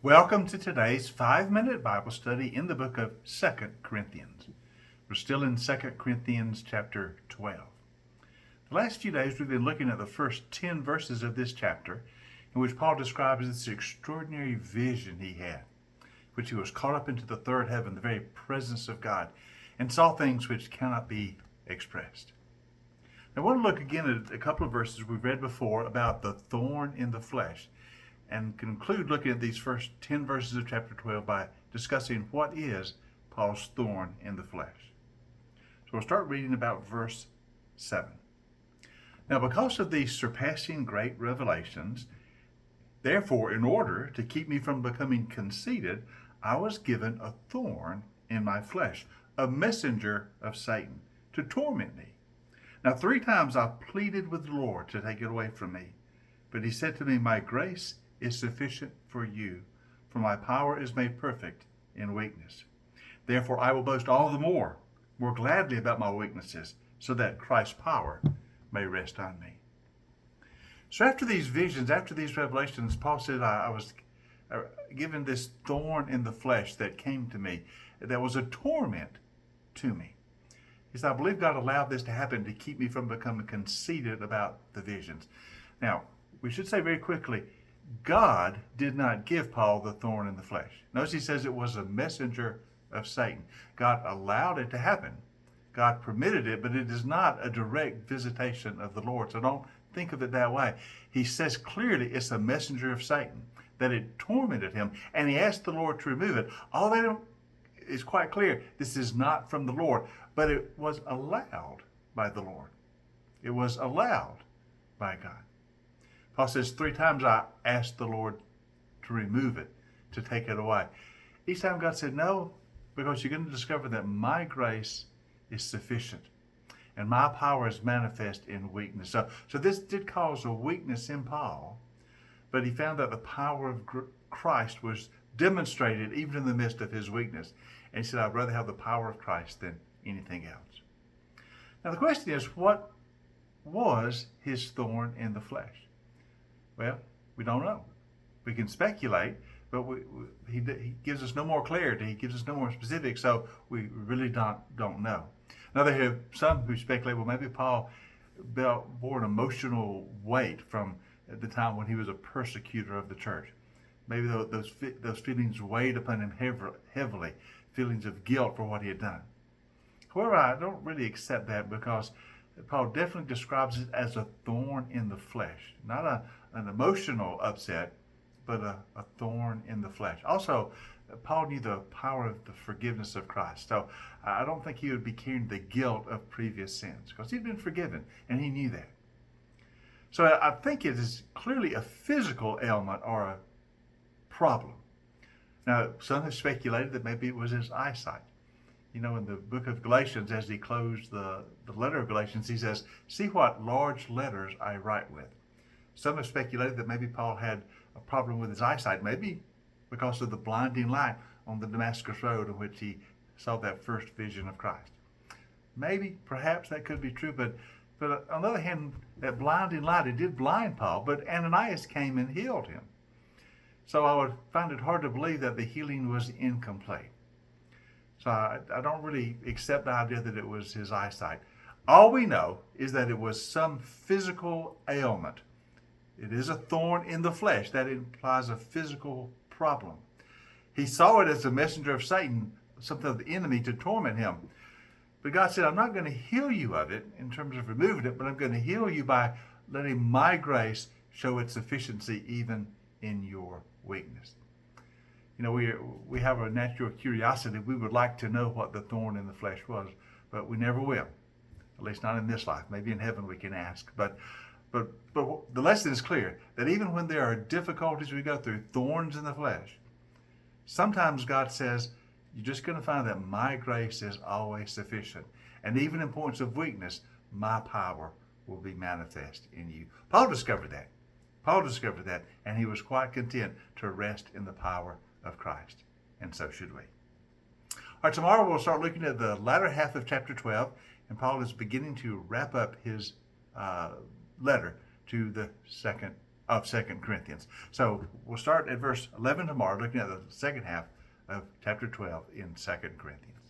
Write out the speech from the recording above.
Welcome to today's 5-minute Bible study in the book of 2 Corinthians. We're still in 2 Corinthians chapter 12. The last few days we've been looking at the first 10 verses of this chapter, in which Paul describes this extraordinary vision he had, which he was caught up into the third heaven, the very presence of God, and saw things which cannot be expressed. Now I want to look again at a couple of verses we've read before about the thorn in the flesh, and conclude looking at these first 10 verses of chapter 12 by discussing what is Paul's thorn in the flesh. So we'll start reading about verse 7. Now, because of these surpassing great revelations, therefore, in order to keep me from becoming conceited, I was given a thorn in my flesh, a messenger of Satan, to torment me. Now 3 times I pleaded with the Lord to take it away from me. But he said to me, my grace is sufficient for you, for my power is made perfect in weakness. Therefore I will boast all the more gladly about my weaknesses, so that Christ's power may rest on me. So after these visions, after these revelations, Paul said, I was given this thorn in the flesh that came to me, that was a torment to me. He said, I believe God allowed this to happen to keep me from becoming conceited about the visions. Now, we should say very quickly, God did not give Paul the thorn in the flesh. Notice he says it was a messenger of Satan. God allowed it to happen. God permitted it, but it is not a direct visitation of the Lord. So don't think of it that way. He says clearly it's a messenger of Satan, that it tormented him, and he asked the Lord to remove it. All that is quite clear. This is not from the Lord, but it was allowed by the Lord. It was allowed by God. Paul says 3 times I asked the Lord to remove it, to take it away. Each time God said no, because you're going to discover that my grace is sufficient and my power is manifest in weakness. So this did cause a weakness in Paul, but he found that the power of Christ was demonstrated even in the midst of his weakness. And he said, I'd rather have the power of Christ than anything else. Now the question is, what was his thorn in the flesh? Well, we don't know. We can speculate, but he gives us no more clarity. He gives us no more specifics, so we really don't know. Now, there are some who speculate, well, maybe Paul bore an emotional weight from the time when he was a persecutor of the church. Maybe those feelings weighed upon him heavily, feelings of guilt for what he had done. However, I don't really accept that, because Paul definitely describes it as a thorn in the flesh, not an emotional upset, but a thorn in the flesh. Also, Paul knew the power of the forgiveness of Christ. So I don't think he would be carrying the guilt of previous sins, because he'd been forgiven, and he knew that. So I think it is clearly a physical ailment or a problem. Now, some have speculated that maybe it was his eyesight. You know, in the book of Galatians, as he closed the letter of Galatians, he says, see what large letters I write with. Some have speculated that maybe Paul had a problem with his eyesight, maybe because of the blinding light on the Damascus road in which he saw that first vision of Christ. Maybe, perhaps that could be true, but on the other hand, that blinding light, it did blind Paul, but Ananias came and healed him. So I would find it hard to believe that the healing was incomplete. So I don't really accept the idea that it was his eyesight. All we know is that it was some physical ailment. It is a thorn in the flesh. That implies a physical problem. He saw it as a messenger of Satan, something of the enemy to torment him. But God said, I'm not going to heal you of it in terms of removing it, but I'm going to heal you by letting my grace show its sufficiency even in your weakness. You know, we have a natural curiosity. We would like to know what the thorn in the flesh was, but we never will. At least not in this life. Maybe in heaven we can ask. But the lesson is clear, that even when there are difficulties we go through, thorns in the flesh, sometimes God says, you're just going to find that my grace is always sufficient. And even in points of weakness, my power will be manifest in you. Paul discovered that. And he was quite content to rest in the power of Christ. And so should we. All right, tomorrow we'll start looking at the latter half of chapter 12, and Paul is beginning to wrap up his letter to the second of Second Corinthians. So we'll start at verse 11 tomorrow, looking at the second half of chapter 12 in Second Corinthians.